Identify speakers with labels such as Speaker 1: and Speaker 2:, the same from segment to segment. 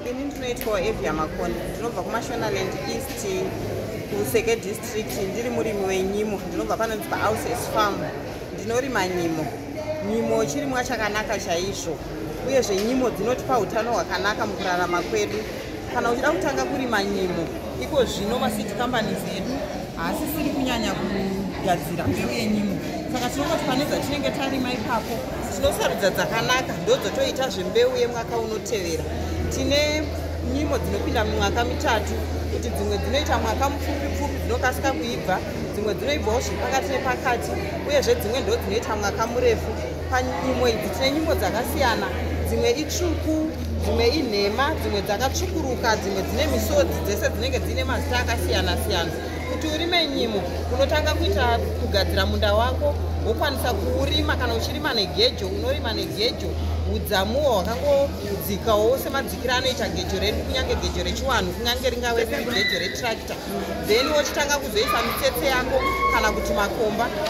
Speaker 1: Ini ndinoitwa Evia Makonde, ndinobva kuMashonaland East kuSeke District, ndiri murimi wenyimo, ndinobva panonzi paHouses Farm. Ndinorima nyimo. Nyimo chirimwa chakanaka chaizvo, uyezve nyimo dzinotipa utano hwakanaka mukurarama kwedu. Kana uchida kutanga kurima nyimo, iko zvino maseed companies edu haasisiri kunyanya kugadzira mbeu yenyimo. Saka tinongoti pane dzatinenge tarima ipapo tinosarudza dzakanaka ndodzotoita zvembeu yemwaka unotevera. Tine nyimo dzinopinda mumwaka mitatu, kuti dzimwe dzinoita mwaka mupfupi dzinokasika kuibva, dzimwe dzinoibvawo zviri pakati nepakati, uyezve dzimwe ndo dzinoita mwaka murefu. Panyimo idzi tine nyimo dzakasiyana, dzimwe itsvuku, dzimwe inhema, dzimwe dzakatsvukuruka, dzimwe dzine misodzi, dzese dzinenge dzine mazita akasiyana siyana. Kuti urime nyimo unotanga kuita kugadzira munda wako, wokwanisa kuurima. Kana uchirima negejo, unorima negejo, udzamuwo hwakangodzikawo semadzikira anoita gejo redu, kunyange gejo rechiwanhu, kunyange ringave gejo retractor. Then wochitanga kuzoisa mitsetse yako kana kuti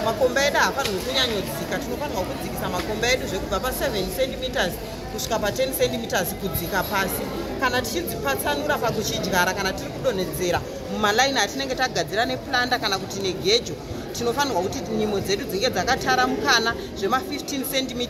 Speaker 1: makomba edu haafanirwi kunyanyodzika. Tinofanirwa kudzikisa makomba edu zvekubva pa7 cm kusvika pa10 cm kudzika pasi. Kana tichidzipatsanura pakuchidyara, kana tiri kudonhedzera mumalaini atinenge tagadzira neplanda kana kuti negejo, tinofanirwa kuti nyimo dzedu dzinge dzakatara mukana zvema15 cm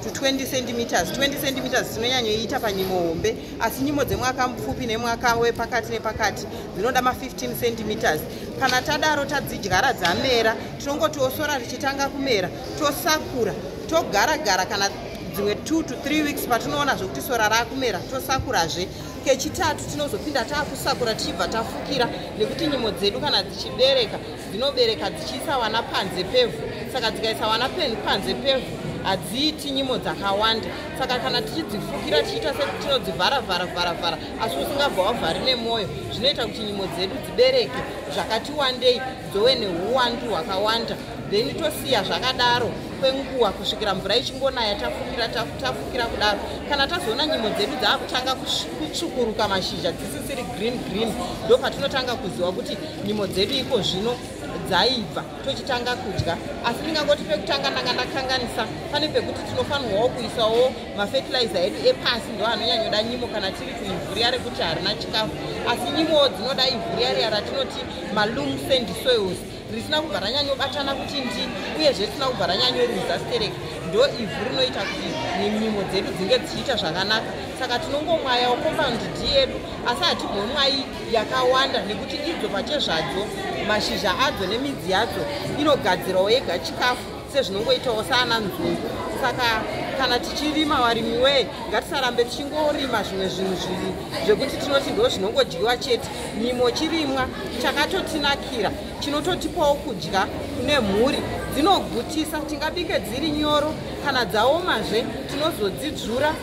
Speaker 1: to 20 cm. 20 cm tinonyanyoita panyimo hombe, asi nyimo dzemwaka mupfupi nemwaka wepakati nepakati dzinoda ma15 cm. Kana tadaro tadzidyara dzamera, tinongotiwo sora richitanga kumera tosakura, togara kana dzimwe 2 to 3 weeks patinoona zvokuti sora rakumera tosakurazve. Kechitatu tinozopinda taakusakura tichibva tafukira, nekuti nyimo dzedu kana dzichibereka dzinobereka dzichiisa wana panze pevhu. Saka dzikaisa wana panze pevhu hadziiti nyimo dzakawanda. Saka kana tichidzifukira tichiita sekuti tinodzivhara asi usingabva wavhari nemwoyo, zvinoita kuti nyimo dzedu dzibereke zvakati wandei, dzove neuwandu hwakawanda. Then tosiya zvakadaro kwenguva kusvikira mvura ichingonaya, tafukira kudaro. Kana tazoona nyimo dzedu dzaakutanga kutsvukuruka mashizha dzisisiri green, ndo patinotanga kuziva kuti nyimo dzedu iko zvino dzaibva, tochitanga kudya. Asi ndingangoti pekutanga ndanga ndakanganisa, pane pekuti tinofanirwawo kuisawo mafertilizer edu epasi, ndo anonyanyoda nyimo kana tiri kuivhu riya rekuti harina chikafu. Asi nyimowo dzinoda ivhu riya ratinoti maloam sand soils, risina kubva ranyanyobatana kuti ndi, uyezve risina kubva ranyanyoruza stereki. Ndo ivhu rinoita kuti nyimo dzedu dzinge dzichiita zvakanaka. Saka tinongomwayawo compound D yedu, asi hatibomwai yakawanda, nekuti idzo pachezvadzo mashizha adzo nemidzi yadzo inogadzirawo yega chikafu sezvinongoitawo saana nzungu. Saka kana tichirima, warimi wee, ngatisarambe tichingorima zvimwe zvinhu zvekuti tinoti ndo zvinongodyiwa chete. Nyimo chirimwa chakatotinakira, chinototipawo kudya kune mhuri, dzinogutisa. Tingabike dziri nyoro, kana dzaomazve tinozodzidzura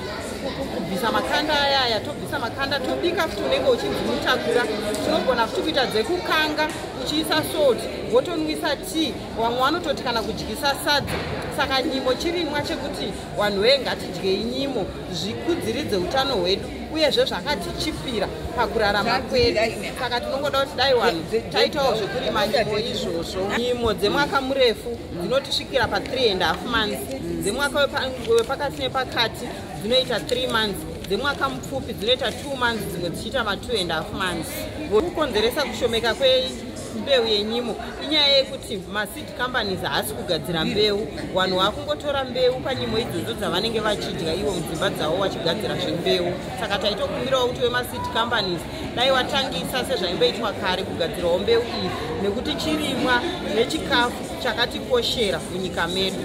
Speaker 1: kubvisa makanda ayaya, tobvisa makanda tobika futi unenge uchidzimutakura. Tinogona futi kuita dzekukanga uchiisa salt wotonwisa tea, vamwe vanototi kana kudyisa sadza. Saka nyimo chirimwa chekuti vanhu wee ngatidyei nyimo, zvikudziridze utano hwedu, uyezve zvakatichipira pakurarama kwedu. Saka tinongoda kuti dai vanhu taitawo zvekurima nyimo izvozvo. Nyimo dzemwaka murefu dzinotisvikira pa3.5 months, dzemwaka wepakati nepakati dzinoita 3 months, dzemwaka mupfupi dzinoita 2 months, dzimwe dzichiita ma2.5 months. Kukonzeresa kushomeka mbeu yenyimo inyaya yekuti maseed companies haasi kugadzira mbeu. Vanhu vakungotora mbeu panyimo idzodzo dzavanenge vachidya ivo mudzimba dzavo vachigadzira zvembeu. Saka taitokumbirawo kuti wemaseed companies dai watangisa sezvaimboitwa kare kugadzirawo mbeu iyi, nekuti chirimwa nechikafu chakatikoshera munyika medu.